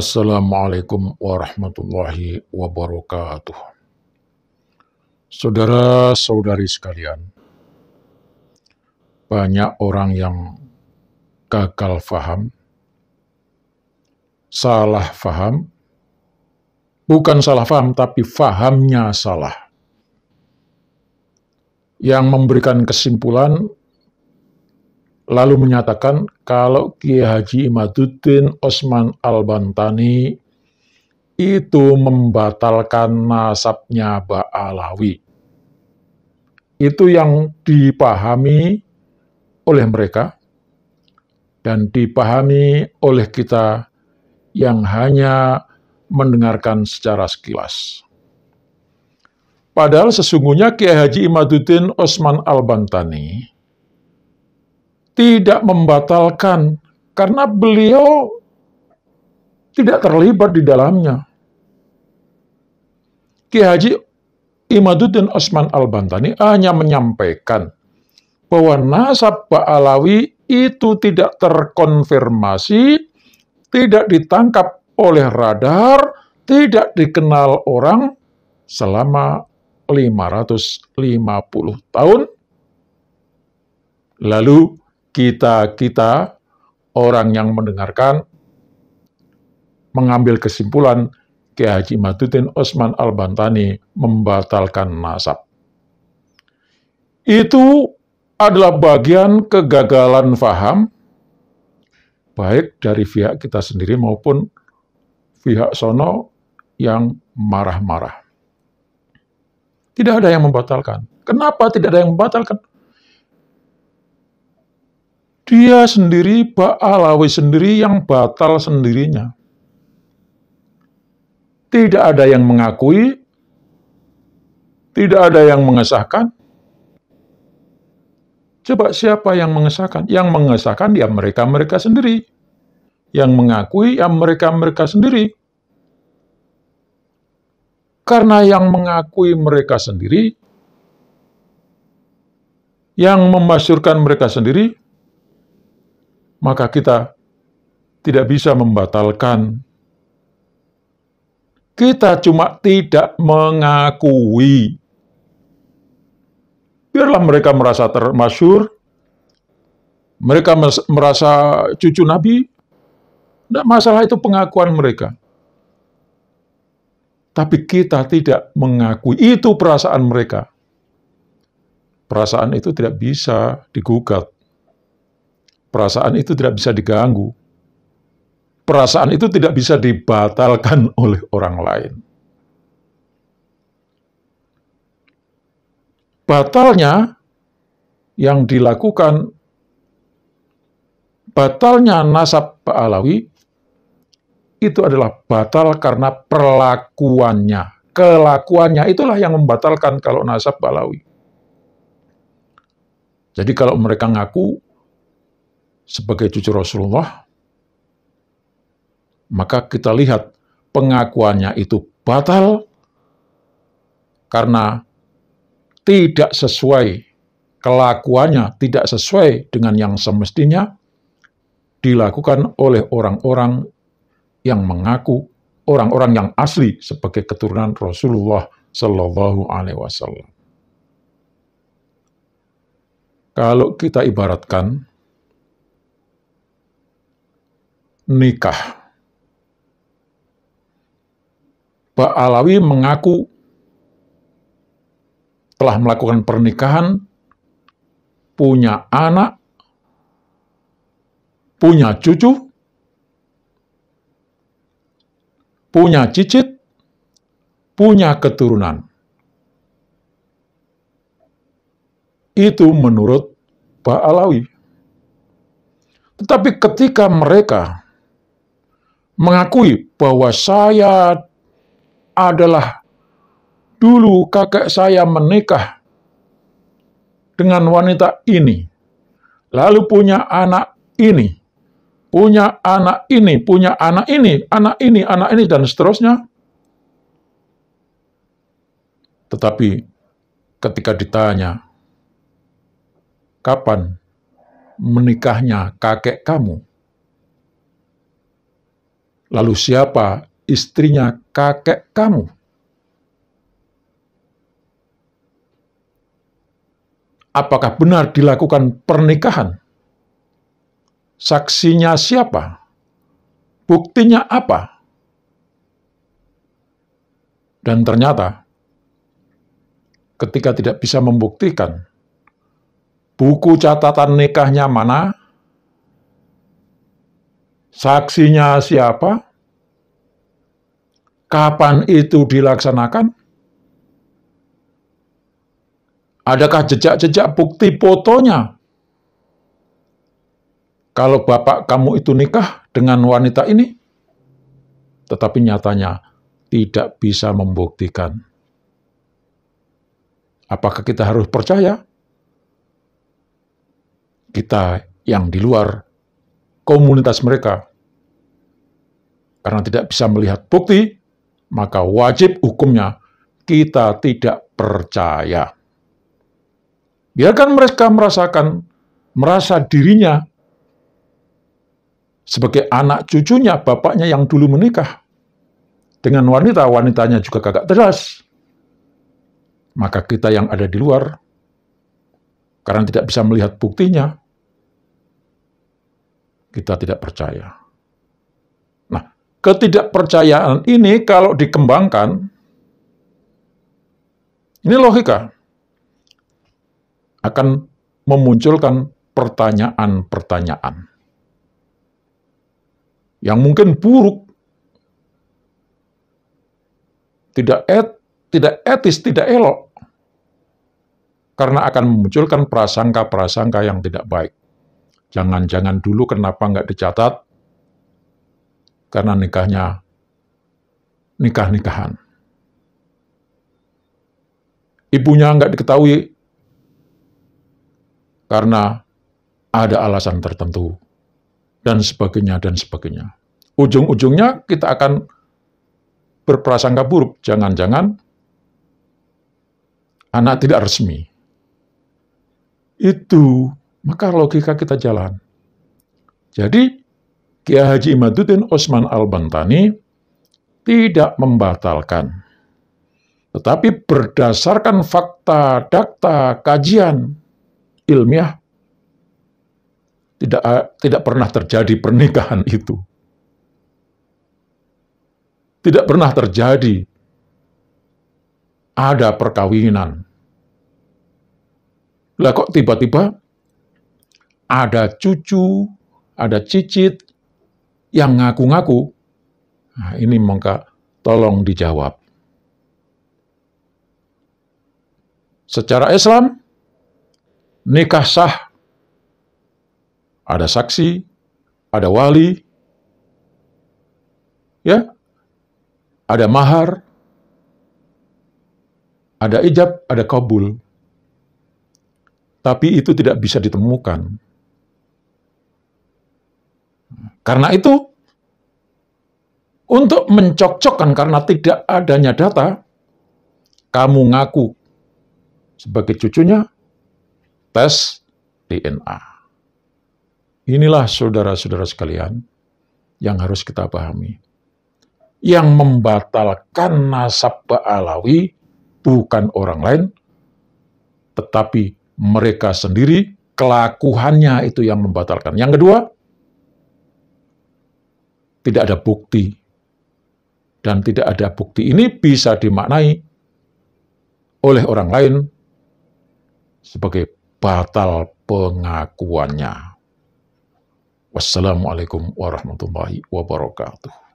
Assalamualaikum warahmatullahi wabarakatuh. Saudara-saudari sekalian, banyak orang yang gagal faham, salah faham, bukan salah faham, tapi fahamnya salah. Yang memberikan kesimpulan, lalu menyatakan kalau Kiai Haji Imaduddin Osman Al-Bantani itu membatalkan nasabnya Ba'alawi. Itu yang dipahami oleh mereka dan dipahami oleh kita yang hanya mendengarkan secara sekilas. Padahal sesungguhnya Kiai Haji Imaduddin Osman Al-Bantani tidak membatalkan karena beliau tidak terlibat di dalamnya. Kiai Haji Imaduddin Osman Al-Bantani hanya menyampaikan bahwa nasab Ba'alawi itu tidak terkonfirmasi, tidak ditangkap oleh radar, tidak dikenal orang selama 550 tahun. Lalu kita orang yang mendengarkan mengambil kesimpulan Kiai Haji Imaduddin Osman Al-Bantani membatalkan nasab. Itu adalah bagian kegagalan faham, baik dari pihak kita sendiri maupun pihak sono yang marah-marah. Tidak ada yang membatalkan. Kenapa tidak ada yang membatalkan? Dia sendiri, Ba'alawi sendiri yang batal sendirinya. Tidak ada yang mengakui, tidak ada yang mengesahkan. Coba siapa yang mengesahkan? Yang mengesahkan ya mereka-mereka sendiri. Yang mengakui ya mereka-mereka sendiri. Karena yang mengakui mereka sendiri, yang memasyurkan mereka sendiri, maka kita tidak bisa membatalkan. Kita cuma tidak mengakui. Biarlah mereka merasa termasyhur, mereka merasa cucu Nabi, tidak masalah, itu pengakuan mereka. Tapi kita tidak mengakui, itu perasaan mereka. Perasaan itu tidak bisa digugat. Perasaan itu tidak bisa diganggu. Perasaan itu tidak bisa dibatalkan oleh orang lain. Batalnya yang dilakukan, batalnya nasab Ba'alawi, itu adalah batal karena perlakuannya. Kelakuannya itulah yang membatalkan kalau nasab Ba'alawi. Jadi kalau mereka ngaku sebagai cucu Rasulullah, maka kita lihat pengakuannya itu batal karena tidak sesuai, kelakuannya tidak sesuai dengan yang semestinya dilakukan oleh orang-orang yang mengaku, orang-orang yang asli sebagai keturunan Rasulullah Shallallahu Alaihi Wasallam. Kalau kita ibaratkan nikah, Ba'alawi mengaku telah melakukan pernikahan, punya anak, punya cucu, punya cicit, punya keturunan. Itu menurut Ba'alawi. Tetapi ketika mereka mengakui bahwa saya adalah dulu kakek saya menikah dengan wanita ini, lalu punya anak ini, punya anak ini, punya anak ini, anak ini, anak ini, dan seterusnya. Tetapi ketika ditanya, kapan menikahnya kakek kamu? Lalu siapa istrinya kakek kamu? Apakah benar dilakukan pernikahan? Saksinya siapa? Buktinya apa? Dan ternyata, ketika tidak bisa membuktikan, buku catatan nikahnya mana? Saksinya siapa? Kapan itu dilaksanakan? Adakah jejak-jejak bukti fotonya? Kalau bapak kamu itu nikah dengan wanita ini, tetapi nyatanya tidak bisa membuktikan. Apakah kita harus percaya? Kita yang di luar komunitas mereka, karena tidak bisa melihat bukti, maka wajib hukumnya kita tidak percaya. Biarkan mereka merasa dirinya sebagai anak cucunya bapaknya yang dulu menikah dengan wanitanya juga kagak teras. Maka kita yang ada di luar, karena tidak bisa melihat buktinya, kita tidak percaya. Nah, ketidakpercayaan ini kalau dikembangkan, ini logika, akan memunculkan pertanyaan-pertanyaan yang mungkin buruk, tidak etis, tidak elok, karena akan memunculkan prasangka-prasangka yang tidak baik. Jangan-jangan dulu kenapa nggak dicatat, karena nikah-nikahan. Ibunya nggak diketahui, karena ada alasan tertentu, dan sebagainya, dan sebagainya. Ujung-ujungnya kita akan berprasangka buruk, jangan-jangan anak tidak resmi. Itu, maka logika kita jalan. Jadi, Kiai Haji Imaduddin Osman Al-Bantani tidak membatalkan, tetapi berdasarkan fakta, data, kajian ilmiah, tidak pernah terjadi pernikahan itu. Tidak pernah terjadi ada perkawinan. Lah kok tiba-tiba ada cucu, ada cicit yang ngaku-ngaku? Nah, ini maka tolong dijawab. Secara Islam, nikah sah, ada saksi, ada wali, ya, ada mahar, ada ijab, ada kabul. Tapi itu tidak bisa ditemukan. Karena itu, untuk mencocokkan karena tidak adanya data, kamu ngaku sebagai cucunya, tes DNA. Inilah saudara-saudara sekalian yang harus kita pahami. Yang membatalkan nasab Ba'alawi bukan orang lain, tetapi mereka sendiri, kelakuannya itu yang membatalkan. Yang kedua, tidak ada bukti. Dan tidak ada bukti ini bisa dimaknai oleh orang lain sebagai batal pengakuannya. Wassalamualaikum warahmatullahi wabarakatuh.